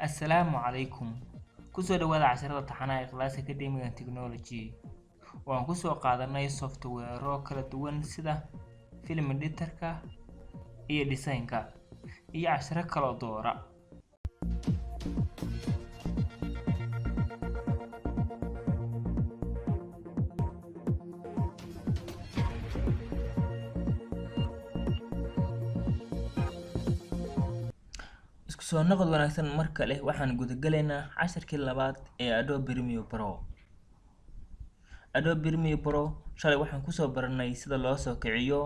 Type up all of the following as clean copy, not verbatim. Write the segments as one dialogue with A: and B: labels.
A: Assalaamu calaykum. Ku soo dhawaada casharada taxanaha Class Academic and Technology. Waan ku soo qaadanay software kala duwan sida film editor-ka iyo design-ka iyo casharo kala doora. Isku soo noqod wanaagsan marka leh waxaan gudagalaynaa casharkii labaad ee Adobe Premiere Pro. Adobe Premiere Pro shalay waxaan ku soo baranay sida loo soo kiciyo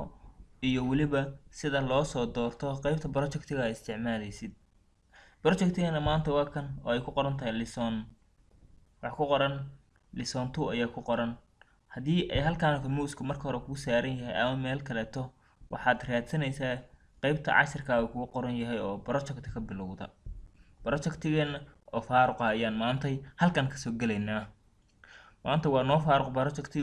A: iyo waliba sida loo soo doorto qaybta project-ga aad isticmaalaysid. Project-gana maanta waa kan oo ay ku qoran tahay lesson. Wax ku qoran lesson 2 ayaa ku qoran. Haddii ay halkaan mouse-ku marka hore ku saaran yahay ama meel kaleeto waxaad raadsanaysaa qaybta casharkaaga kugu qoran yahay oo project ka bilowda. Project-geena oo faaruq ah ayaan maanta halkan ka soo galaynaa. Maanta waa noo faaruq project-ga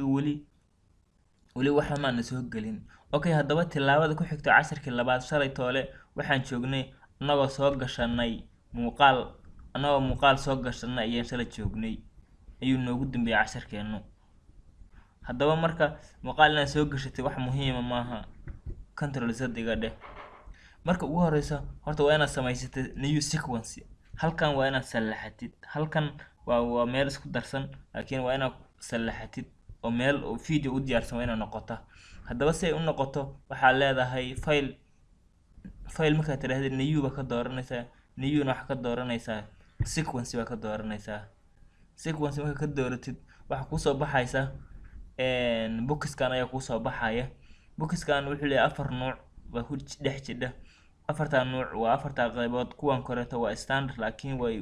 A: wali waxa maana soo galin. Okay, haddaba tilaabada ku xigta casharkii labaad shalay toole waxaan joognay anagoo soo gashanay muuqaal soo gashanay ayaan shalay joognay ayuu noogu dambeeyay casharkeenu. Haddaba marka muuqaal inaad soo gashatay wax muhiim ah maaha. Control Z iga dheh. Marka ugu horeysa horta waa inaad samaysatay new sequence. Halkan waa inaad sallaxatid. Halkan waa meel isku darsan laakiin waa inaad sallaxatid oo meel oo video u diyaarsan waa inaad noqoto. Haddaba si ay u noqoto waxaad leedahay file markaad tiraahdo new ba ka dooranaysaa. New na waxa ka dooranaysaa sequence ba ka dooranaysaa. Sequence marka ka dooratid waxa ku soo baxaysa boxkan ayaa ku soo baxaya. Boxkan wuxuu leeyahay 4 nooc waa ku dhex jira. Afarta nooc waa afarta qaybood. Kuwan koreeto waa standard laakiin way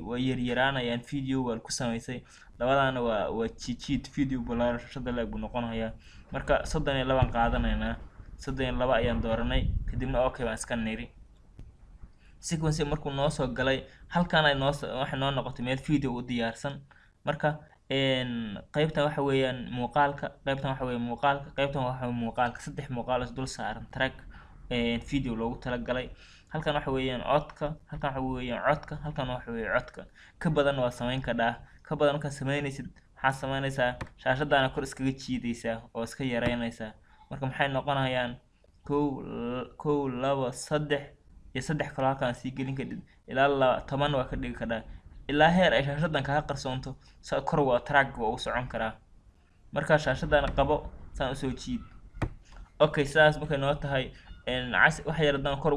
A: yaraanayaan video wal ku samaysay. Labadana waa cheat video balaarashada lagu noqonayaa. Marka 32 qaadanaynaa. 32 ayaan dooranay kadibna okay waan iska niri. Sequence markuu noo soo galay halkaan ay waxa noo noqotay meel video u diyaarsan. Marka qaybtan waxa weeyaan muuqaalka, qaybtan waxa weeyaan muuqaalka, qaybtan waxa weeyaan muuqaalka. Saddex muuqaal is dul saaran track video loogu talagalay. Halkan waxa weeyaan codka, halkan waxa weeyaan codka, halkan waxa weeyaan codka. Ka badan waa samayn karaa. Ka badan marka samaynaysid waxaad samaynaysaa shaashadana kor iskaga jiidaysaa oo iska yareynaysaa. Marka maxay noqonayaan 1 2 3 iyo 3 kale halkaan sii gelin kadib ilaa 10 waa ka dhigi karaa. Ilaa heer ay shaashadan ka qarsoonto kor waa track oo u socon karaa. Marka shaashadana qabo saan u soo jiid. Okay, saas markay noo tahay wax yar haddaan kor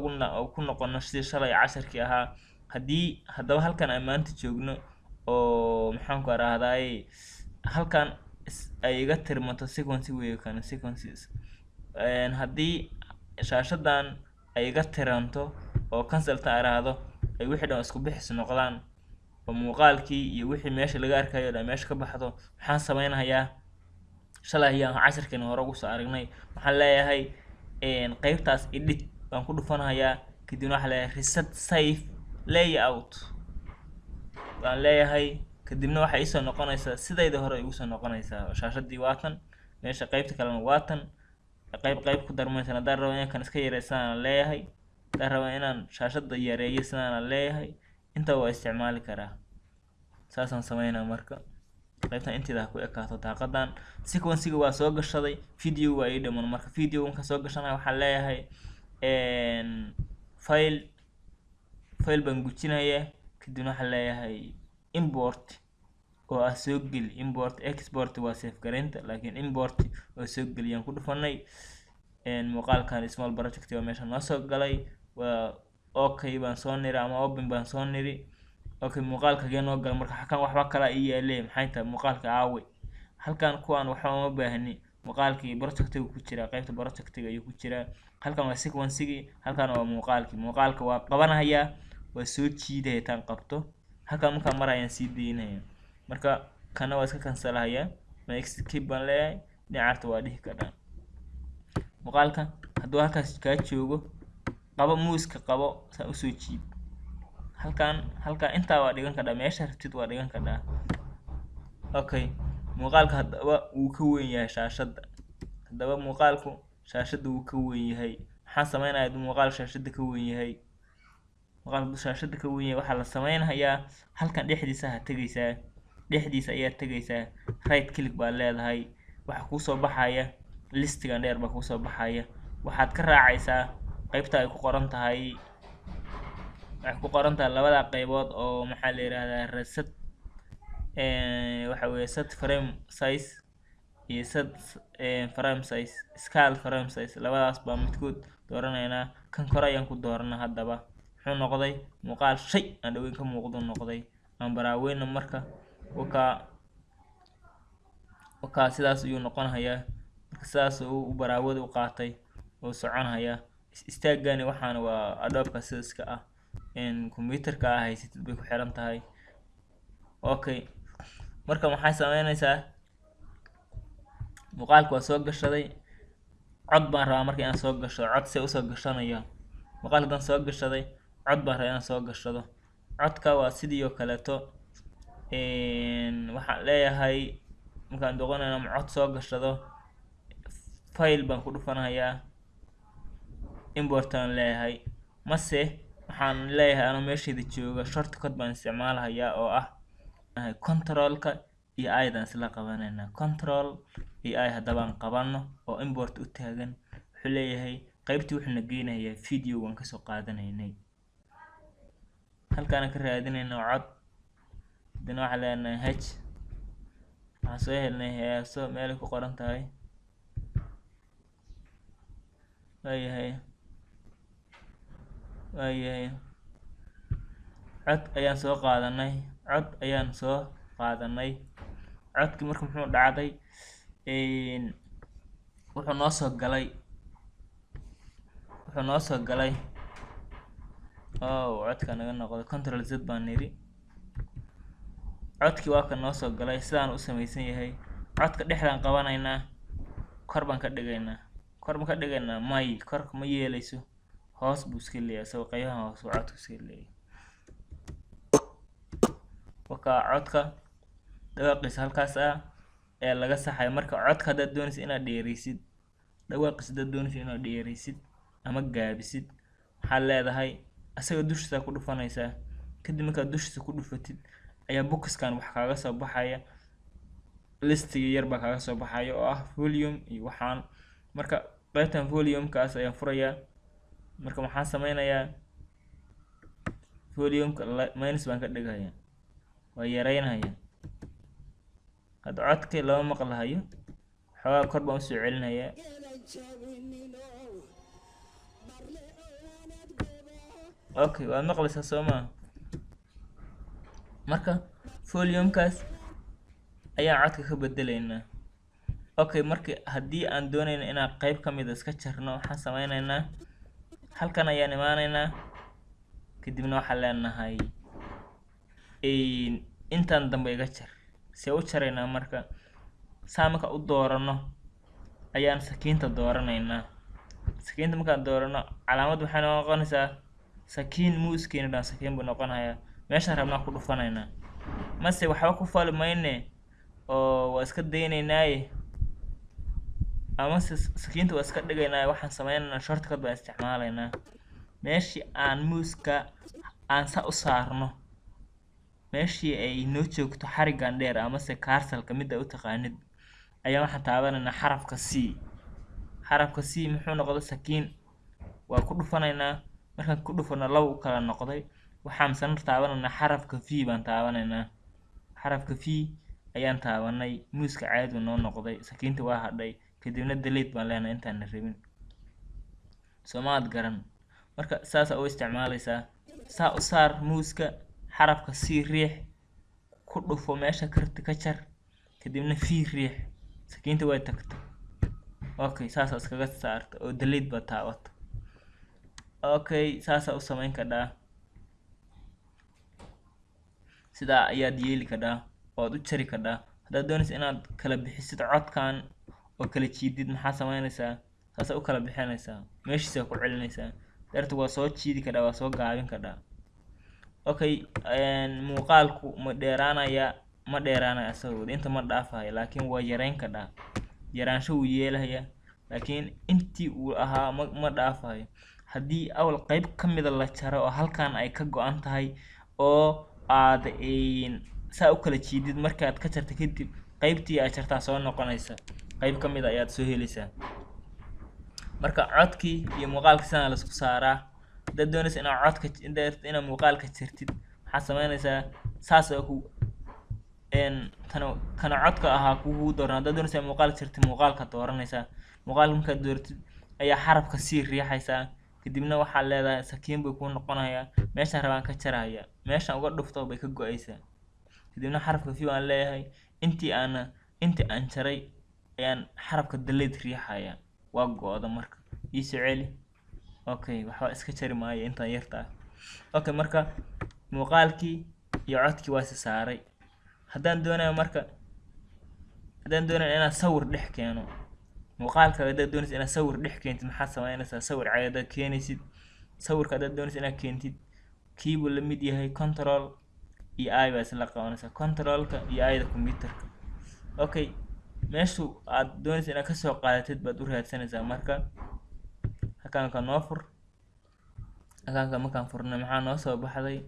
A: ku noqono sidii shalay casharkii ahaa. Haddaba halkan aan maanta joogno oo maxaan ku raahday halkan ay iga tirmato sequence weey kan sequences. Haddii shaashadan ay iga tiranto oo cancel ta araado ay wixii dhan isku bixis noqdaan oo muuqaalkii iyo wixii meesha laga arkayo dhan meesha ka baxdo waxaan samaynayaa shalay ayaan casharkeena hore ugu soo aragnay. Waxaan leeyahay qaybtaas edit baan ku dhufanayaa kadibna waxa leeyahay reset save layout baan leeyahay kadibna waxa ay soo noqonaysaa sidayda hore ay ugu soo noqonaysaa shaashadii waatan meesha qaybta kalena waatan qayb ku darmaysan. Haddaan rabo inaan kan iska yareysana leeyahay, haddaan rabo inaan shaashada yareeyo sidana leeyahay. Inta waa isticmaali karaa. Saasaan sameynaa marka qaybtan intiida ku ekaato daaqadan. Sequence-ga waa soo gashaday video waa ii dhiman. Marka video marka soo gashanayo waxaan leeyahay file baan gujinayaa kadibna waxaan leeyahay import oo ah soo geli. Import export waa save gareynta laakiin import oo soo geliyaan ku dhufanay. Muuqaalkan small project waa meesha noo soo galay. Waa okay baan soo niri ama open baan soo niri. Okay, muuqaalka noo gal marka halkan waxba kala ii yeelay maxay tahay muuqaalka aawe. Halkan kuwan waxa uma baahni muuqaalkii project-ga ku jira qaybta project-ga ayuu ku jira. Halkan waa sequence-gii, halkan waa muuqaalkii. Muuqaalka waa qabanayaa waa soo jiiday tan qabto. Halkan marka marayaan sii deynaya. Marka kana waa iska cancel-haya. Ma escape baan leeyahay dhinaca waa dhihi karaa. Muuqaalka hadduu halkaas ka joogo qabo mouse-ka qabo sa u soo jiid. Halkan inta waa dhigan karaa meesha rabtid waa dhigan karaa. Okay, muuqaalka haddaba uu ka weyn yahay shaashada. Haddaba muuqaalku shaashada uu ka weyn yahay. Waxaan sameynayaa muuqaal shaashada ka weyn yahay. muuqaalku shaashada ka weyn yahay waxaa la sameynayaa halkan dhexdiisa ha tegaysaa, dhexdiisa ayaa tegaysaa, right click baa leedahay, waxa kusoo baxaya listigan dheer baa kusoo baxaya, waxaad ka raacaysaa qaybta ay ku qoran tahay labada qaybood oo maxaa la yiraahdaa reset waxa weeye set frame size iyo set frame size, scale frame size, labadaas baa midkood dooranaynaa. kan kore ayaan ku dooranaa. haddaba wuxuu noqday muuqaal shay aan dhaweyn ka muuqdo noqday, aan baraaweyna marka wakaa sidaas ayuu noqonayaa. marka sidaas uu baraawada u qaatay oo soconayaa. istaagani waxaana waa Adobe sidaska ah computerka haysatid bay ku xiran tahay. okay, marka maxay sameynaysaa, muuqaalku waa soo gashaday, cod baan rabaa marka inaan soo gasho. cod see usoo gashanaya, muuqaalkan soo gashaday, cod baan rabaa inaan soo gashado. codka waa sidii oo kaleeto waxaan leeyahay markaan doqonayna cod soo gashado, file baan ku dhufanayaa, import aan leeyahay, mase waxaan leeyahay anoo meesheeda jooga shortcut baan isticmaalayaa oo ah controlka iyo i-dan isla qabanayna. control iyo i haddabaan qabano oo import u taagan, wuxuu leeyahay qaybtii wuxuu na geynayaa video waan kasoo qaadanaynay, halkaan ka raadinayna cod, hadana waxaan leenahay waxaan soo helnay heeso meel ku qoran tahay. waayahay cod ayaan soo qaadanay. codkii marka muxuu dhacday, wuxuu noo soo galay codka naga noqday control z baan niri. codkii waa ka noo soo galay, sidaan u samaysan yahay. codka dhexdaan qabanaynaa, kor baan ka dhigaynaa, may korka ma yeelayso, hoos buu iska leeyahay, isagoo qaybahan hoos codku iska leeyahay. wakaa codka dhawaaqiisa halkaas ee laga saxay. marka codka haddaad doonaysa inaad dheeraysid, dhawaaqiisa haddaad doonaysa inaad dheeraysid ama gaabisid, waxaad leedahay asaga dushiisa ku dhufanaysaa. kadib markaad dushiisa ku dhufatid ayaa boxkan wax kaaga soo baxaya, listiga yar baa kaaga soo baxaya oo ah volume iyo waxaan. marka qaybtan volumekaas ayaan furayaa. marka waxaan sameynayaa volumeka minus baan ka dhigayaa, waa yareynaya. hadda codkii lama maqlahayo, xoogaa kor baan usoo celinayaa. okay, waad maqlaysaa soo maa. marka volumekaas ayaan codka ka bedelaynaa. okay, marka haddii aan doonayna inaan qayb ka mid iska jarno, waxaan sameynaynaa halkan ayaan imaanaynaa, kadibna waxaan leenahay intaan dambe iga jar. see u jaraynaa marka, saa marka u doorano ayaan sakiinta dooranaynaa. sakiinta markaan doorano calaamad waxay noqonaysaa sakiin, muuskeena dhan sakiin buu noqonayaa. meeshaan rabnaa ku dhufanaynaa, mase waxba ku fali mayne oo waa iska daynaynaaye, amase sakiinta waa iska dhigaynaa. waxaan sameynaynaa shortcut baan isticmaalaynaa. meeshii aan muuska aan saa u saarno, meeshii ay noo joogto xarigan dheer amase caarsalka midda u taqaanid, ayaa waxaan taabanaynaa xarafka c. xarafka c muxuu noqday sakiin, waa ku dhufanaynaa. markaan ku dhufano laba u kala noqday. waxaan misana taabanaynaa xarafka v baan taabanaynaa. xarafka v ayaan taabanay, muuska caadi noo noqday, sakiinta waa hadhay. kadibna delete baan leenahay intaan na rabin. soomaad garan. marka saasa u isticmaalaysaa. saa u saar muuska, xarafka c riix, ku dhufo meesha karti ka jar, kadibna v riix, sakiinta way tagto. okay, saasa iskaga saarto oo delete ba taabato. okay, saasa u sameyn kadhaa. sidaa ayaad yeeli kadhaa ood u jari kadhaa. haddaad doonaysa inaad kala bixisid codkan oo kala jiidid, maxaa sameynaysaa, saasa u kala bixinaysaa, meeshiisa ku celinaysaa. darteed waa soo jiidi kadhaa, waa soo gaabin kadhaa. okay, muuqaalku ma dheeraanaya asagoo inta ma dhaafayo, laakiin waa yareyn kadhaa. yaraansho wuu yeelayaa, laakiin intii uu ahaa ma dhaafayo. haddii awal qayb ka mida la jaro oo halkan ay ka go-an tahay oo aad saa u kala jiidid markaad ka jarta kadib qaybtii aad jartaa soo noqonaysa, qayb ka mid ayaad soo helaysaa. marka codkii iyo muuqaalka sidaan la isku saaraa. haddaad doonaysa inaad muuqaalka jartid waxaad samaynaysaa saas oo ku kana codka ahaa kugu dooran. haddaad doonaysa muuqaal jartid muuqaalka dooranaysaa. muuqaalka markaad dooratid ayaa xarafka sii riixaysaa, kadibna waxaad leedahay sakiin buu kuu noqonayaa, meeshaan rabaan ka jaraya, meeshaan uga dhufto bay ka go-aysaa. kadibna xarafka view aan leeyahay, intii aan jaray ayaan xarafka delete riixaya, waa go-da marka ii soo celi. okay, waxba iska jari maayo intaan yartaa. okay, marka muuqaalkii iyo codkii waa saaray. haddaan doonayo inaan sawir dhex keeno muuqaalka, haddaad doonaysa inaad sawir dhex keentid maxaad samaynaysaa? sawir caadi haddaad keenaysid, sawirka haddaad doonaysa inaad keentid kii buu la mid yahay control iyo I baa isla qabanaysaa, controlka iyo I da computerka. okay, meeshu aad doonaysa inaad kasoo qaadatid baad u raadsanaysaa. marka halkaanka noo fur, halkaanka markaan furna maxaa noo soo baxday?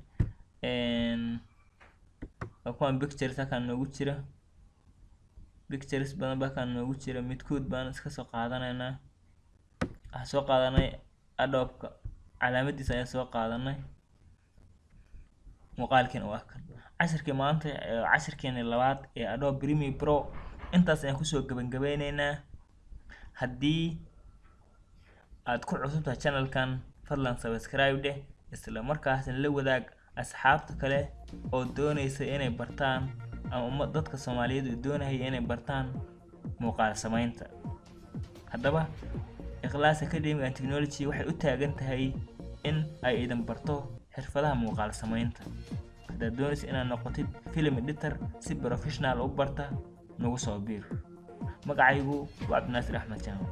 A: kuwan pictures halkaan noogu jira, pictures badan baa halkaan noogu jira, midkood baan iska soo qaadanaynaa. waxaan soo qaadanay Adobe-ka calaamadiisa ayaan soo qaadanay, muuqaalkiina waa kan. cashirkii maanta cashirkeeni labaad ee Adobe Premiere Pro intaas ayaan kusoo gabagabeyneynaa. haddii aad ku cusubtahay channelkan fadlan subscribe dheh, isla markaasna la wadaag asxaabta kale oo doonaysa inay bartaan ama dadka Soomaaliyeed oo doonaya inay bartaan muuqaal samaynta. haddaba Ikhlas Academy and Technology waxay u taagan tahay in ay idin barto xirfadaha muuqaal samaynta. haddaad doonaysa inaad noqotid film editor si professional u barta, nagu soo biir. magacaygu waa Cabdinaasir Axmed Jaamac.